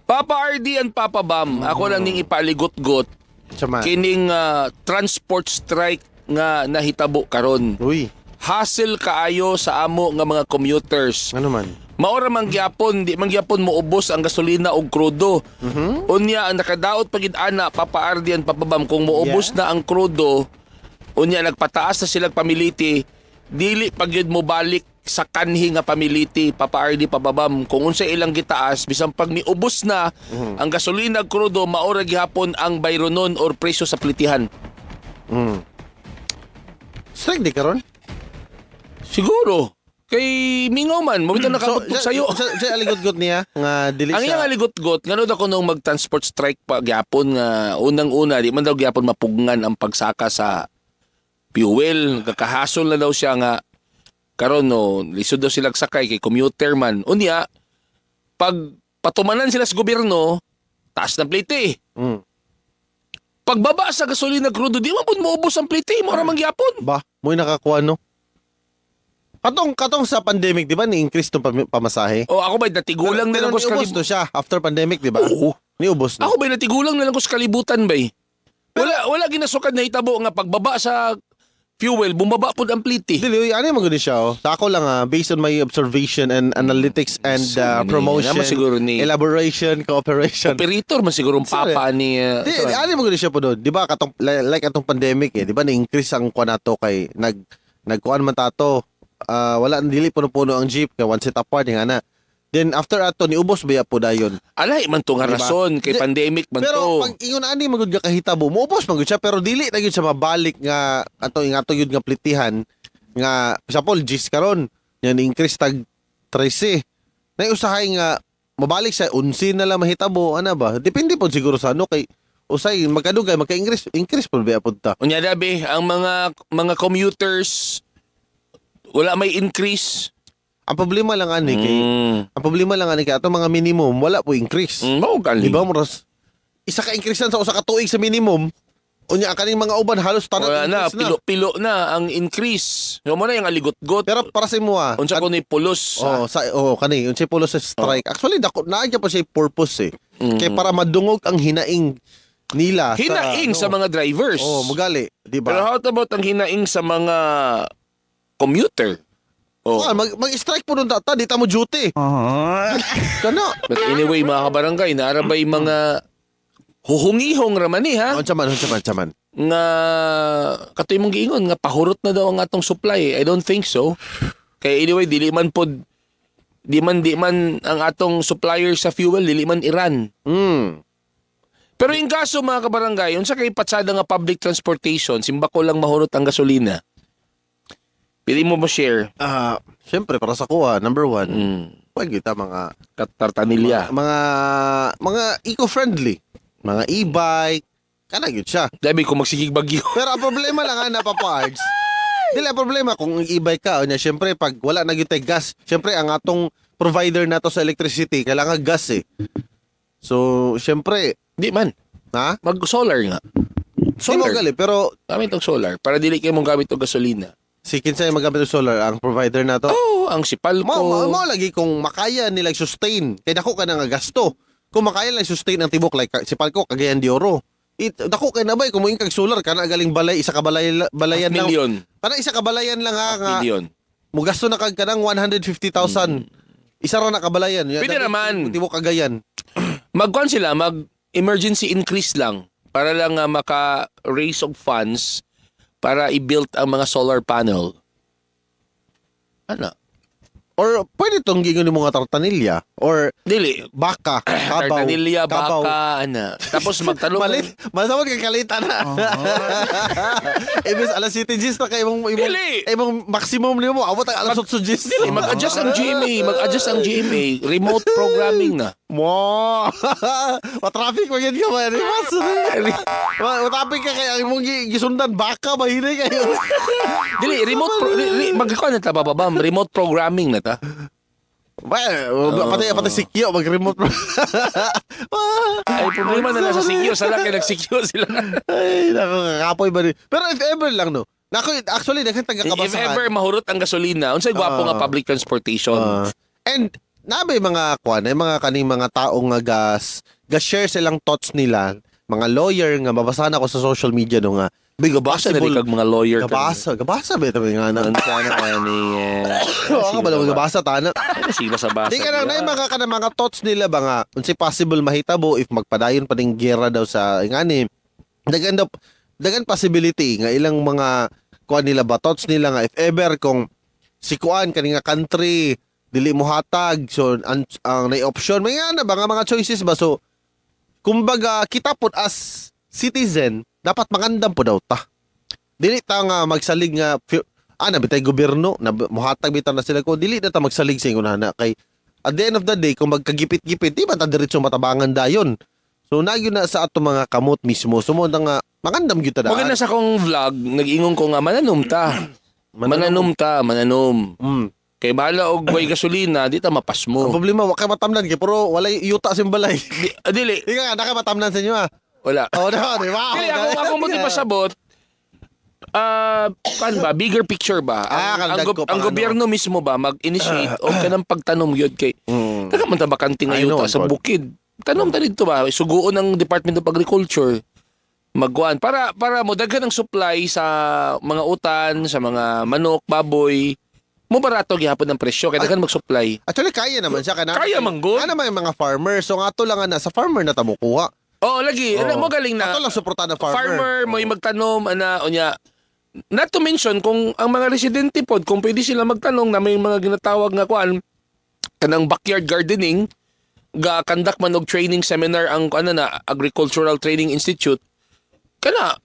Papa RD and Papa Bam, ako lang ning ipaligot-got kining transport strike nga nahitabo karon. Uy, Hassle kaayo sa amo nga mga commuters. ano man? Maora mangyapon, di mangyapon moubos ang gasolina og krudo. Unya ang nakadaot pagid ana Papa RD and Papa Bam kung moubos na ang krudo, unya nagpataas na silang pamiliti, dili pagyud mo balik sa kanhi nga pamiliti Papa RD Papa Bam kung unsa ilang gitaas bisan pag niubos na ang gasolina ug krudo maora gihapon ang bayronon or presyo sa plitihan. Strike di karon? Siguro kay mingaw man mo bitaw nakabot so, sayo. Sa aligot-got niya nga dili Ang iyang aligot-got, ngano daw ko nung mag-transport strike pa gyapon nga unang-una, di man daw gyapon mapugngan ang pagsaka sa fuel. Kakahasol na daw siya nga karon no, lisod daw sila sakay kay commuter man. Unya, pag patumanan sila sa gobyerno, taas ng plite. Pagbaba sa gasolina krudo, di man pud maubos ang plite, mo ra mangyapon. Ba, mo'y nakakuha no? Katong sa pandemic, di ba, ni-increase tong pamasahe? O ako ba'y natigulang na lang ko sa niubos to siya after pandemic, di ba? Oo. Niubos na. Ako ba'y natigulang na lang ko sa kalibutan ba'y? Wala ginasukad na hitabo nga pagbaba sa fuel, bumaba po ang pliti. Dili, ano yung maganda siya, oh? Sa ako lang, based on my observation and analytics and promotion, elaboration, cooperation. Operator man siguro ang papa ni... Ano yung maganda siya po doon? Di ba, like atong pandemic, di ba, na-increase ang kuha nato kay, nagkuhan man tato, wala, dili puno-puno ang jeep, kaya one set apart, nga na. Then after ato niubos ba po dayon. Alay man to nga Diba? rason kay pandemic man pero to. Pero pag ingon ani magud ka kahitabo, muubos man gud siya pero dili na gyud siya mabalik nga ato gyud nga plitihan nga sa Gis karon. Yan increase tag 13. Nay usahay nga mabalik sa 11 na lang mahitabo ana ba? Depende po siguro sa ano kay usay magkadugay increase po ba pud ta. Unya dabi ang mga commuters wala may increase. Ang problema lang ani kay ato mga minimum wala po increase. Mao gali. Di ba moras isa ka increasean sa usa ka tuig sa minimum. Unya kaning mga uban halos tanan wala na pilo na ang increase. Mo na yung aligot-got. Pero para sa imo unsa ko ni pulos. Kani unsay pulos sa strike. Actually dako naa pa siya purpose kay para madungog ang hinaing nila sa mga drivers. mugali, di ba? Pero how about ang hinaing sa mga commuter? Mag-strike po nung data, di ta mo duty. Kana. But anyway, mga kabarangay, naarabay mga huhungihong raman ha? Unsaman. Nga, katoy mong giingon, nga pahurot na daw ang atong supply. I don't think so. Kaya anyway, di man ang atong supplier sa fuel, dili man Iran. Pero yung kaso mga kabarangay, yun sa kay patsada nga public transportation, simbako lang mahurot ang gasolina. Pili mo ba share? Siyempre, para sa kuha, number one, wag kita mga tartanilya. Mga eco-friendly. Mga e-bike. Kana yun siya. Labi kung magsigig bagyo. Pero ang problema lang na papards. Dili ang problema kung e-bike ka. Siyempre, pag wala na yun gas, siyempre, ang atong provider na to sa electricity, kailangan gas So, siyempre. Di man. Ha? Mag-solar nga. Solar. Di mo gali, pero... Gamit ang solar. Para dili kayo mong gamit ang gasolina. Si kinsay magamit ng solar ang provider na to. Ang Sipalco. Mo lagi kung makaya nila sustain. Kaya dako ka na nga gasto. Kung makaya lang sustain ang tibok like Sipalco Cagayan de Oro. Dako kay nabay kung moing kag solar kana galing balay isa ka balayan lang. Kana isa ka balayan lang nga. Million. Mo gasto na kag kanang 150,000. Isa ra na kabalayan. Pwede naman. Tibok Cagayan. Magkuhan sila, mag-emergency increase lang para lang maka-raise of funds para i-build ang mga solar panel. Ano? Or pwede itong gingon mo nga tartanilya. Or dili. Baka. Kabaw. Tartanilya, baka, ano. Tapos magtanong. Masamot kay kalita na. Ibig alas City G's na kay imong maximum niyo mo. Abot ang alas 8 G's. Dili, mag-adjust ang GMA. Mag-adjust ang GMA. Remote programming na. Mo. Traffic mo yan ka ba? Traffic ka kaya imong gisundan. Baka, mahinay kayo. Dili, magkakaw na ta bababam. Remote programming na ta. Pati sikyo mag-remote. Ay, problema na lang sa sikyo. Sala kaya nagsikyo sila. Ay, nakakapoy ba rin. Pero if ever lang, no? Actually, nagkantang kabasahan. If ever mahurot ang gasolina, unsay gwapo nga public transportation. And nabe mga kuan, ay mga kaning mga tao nga share silang thoughts nila, mga lawyer nga mabasahan ako sa social media no nga. Gabasa na rin kag mga lawyer. Gabasa ba ito nga na. Oo ka ba lang gabasa tana. Sila sa basa. Di ka lang na yung mga thoughts nila ba nga unsi possible mahitabo if magpadayon pa ning gera daw sa ngani. Dagan possibility nga ilang mga kuan nila ba thoughts nila nga if ever kung si kuan kani nga country dili mo hatag so ang option may nga na ba nga mga choices ba so kumbaga kita pod as citizen dapat magandam po daw ta. Dili ta nga magsalig nga bitay gobyerno na muhatag bitaw na sila ko dili na ta magsalig sa ingon na kay at the end of the day kung magkagipit-gipit di ba ta diretso matabangan dayon. So nagyo na sa ato mga kamot mismo sumod nga magandam gyud ta daan. Maganda sa kong vlog nag-ingon ko nga mananom ta. Mananom. Kay bahala og way gasolina di ta mapas mo. Ang problema wa kay matamnan kay puro walay yuta simbalay. Dili. Di ka naka matamnan sa inyo Wala. Oh, di ba? Dili ako magipasabot. Kan ba bigger picture ba? Ang gobyerno mismo ba mag-initiate o kanang pagtanom gyud kay. Taga man ta bakanting ayuta sa bukid. Tanom ta dito ba suguon ng Department of Agriculture. Magkuan para mo daghan ang supply sa mga utan, sa mga manok, baboy. Mo barato gihapon ang presyo kay daghan mag-supply. Actually kaya naman siya kana. Kaya man good. Ano naman yung mga farmer so nga ato lang na sa farmer na ta mo kuha. Oo, lagi. Ano mo galing na. Ato lang suporta na farmer. Farmer mo yung magtanom unya. Not to mention kung ang mga residente pod kung pwede sila magtanong na may mga ginatawag nga kuan kanang backyard gardening ga conduct man og training seminar ang Agricultural Training Institute kana.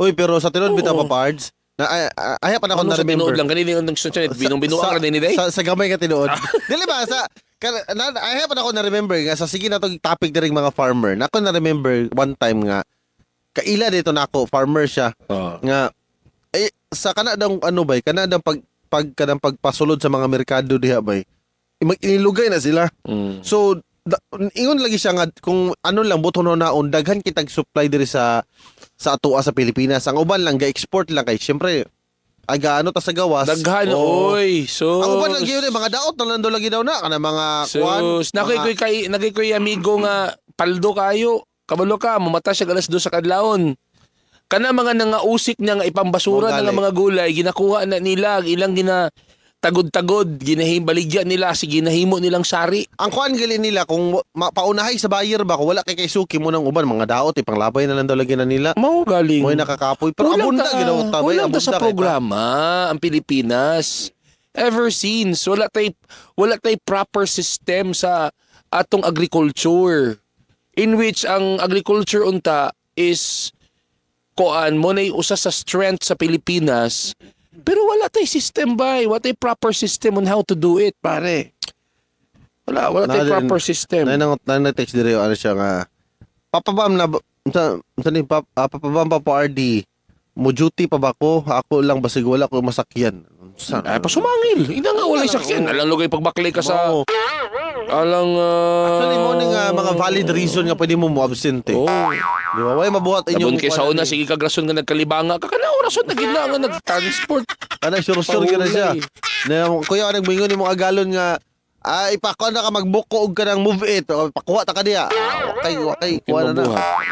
Uy, pero sa tinud bitaw pa parts na ay pa na ako Ano na sa tinuod remember. lang kanina yung sunod binuang ra din day. Sa gamay ka tinuod. Dili ba sa I have na ako na remember nga sa sige na tong topic diring mga farmer. Nako na remember one time nga kaila dito na ako farmer siya nga sa kana daw kana daw kanang pagpasulod sa mga merkado diha bay. Inilugay na sila. So ingon lagi siya nga kung ano lang buto na naon daghan kitag supply diri sa atua sa Pilipinas. Ang uban lang ga-export lang kay syempre aga ta sa gawas. Daghan oy. So ang uban lang gyud mga daot na lando lagi daw na kana mga kuan. Nakoy amigo nga paldo kayo. Kabalo ka mamata siya alas 2 sa kadlawon. Kana mga nangausik niya nga ipambasura ng mga gulay ginakuha na nila ilang tagod-tagod, ginahimbaligya nila, ginahimo nilang sari. Ang kuan gali nila kung paunahay sa buyer ba kung wala kay suki mo ng uban mga daot panglabay na lang daw lagi na nila. Mao galing. Mo'y nakakapoy pero abunda ginaw tabay abunda sa programa ang Pilipinas. Ever since wala tay proper system sa atong agriculture in which ang agriculture unta is kuan mo na usa sa strength sa Pilipinas. Pero wala tay system ba? Wala tay proper system on how to do it, pare. Wala tay proper system. Na text dire ano siya nga papabam na papabam pa po RD. Mo duty pa ba ko? Ako lang basig wala ko masakyan. Ay pasumangil. Ina nga wala sakyan. Alang lugay pagbaklay ka sa alang actually mo ning mga valid reason nga pwede mo absent eh. Di ba? Way mabuhat inyong Labon kay sauna sige kag rason nga nagkalibanga ka kana rason na gid na nga nagtransport. Kana sure gyud siya. Na kuya nagmingon imong agalon nga ipako na ka magbuko og kanang move it o pakuha ta ka diha. Okay kuha na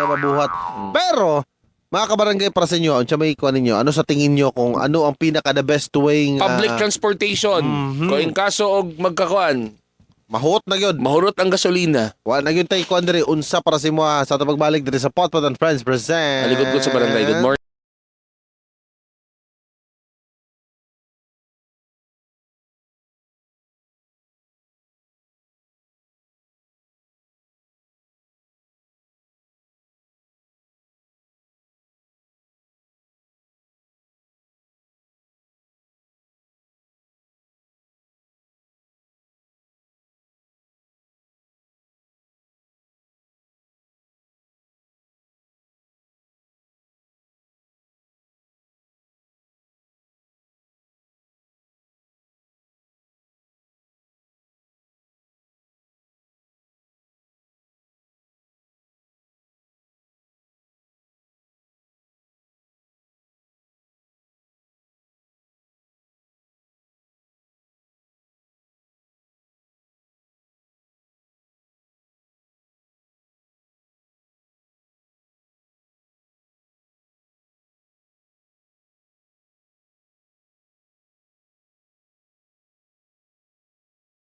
mabuhat. Pero mga kabarangay para sa inyo, unsa may kuha ninyo? Ano sa tingin nyo kung ano ang pinaka the best way nga Public transportation. Kung in kaso og magkakuan, mahurot na gyud. mahurot ang gasolina. Wa na gyud tay kuan diri unsa para sa imo sa pagbalik diri sa Potpot and Friends present. Aligod ko sa barangay. Good morning.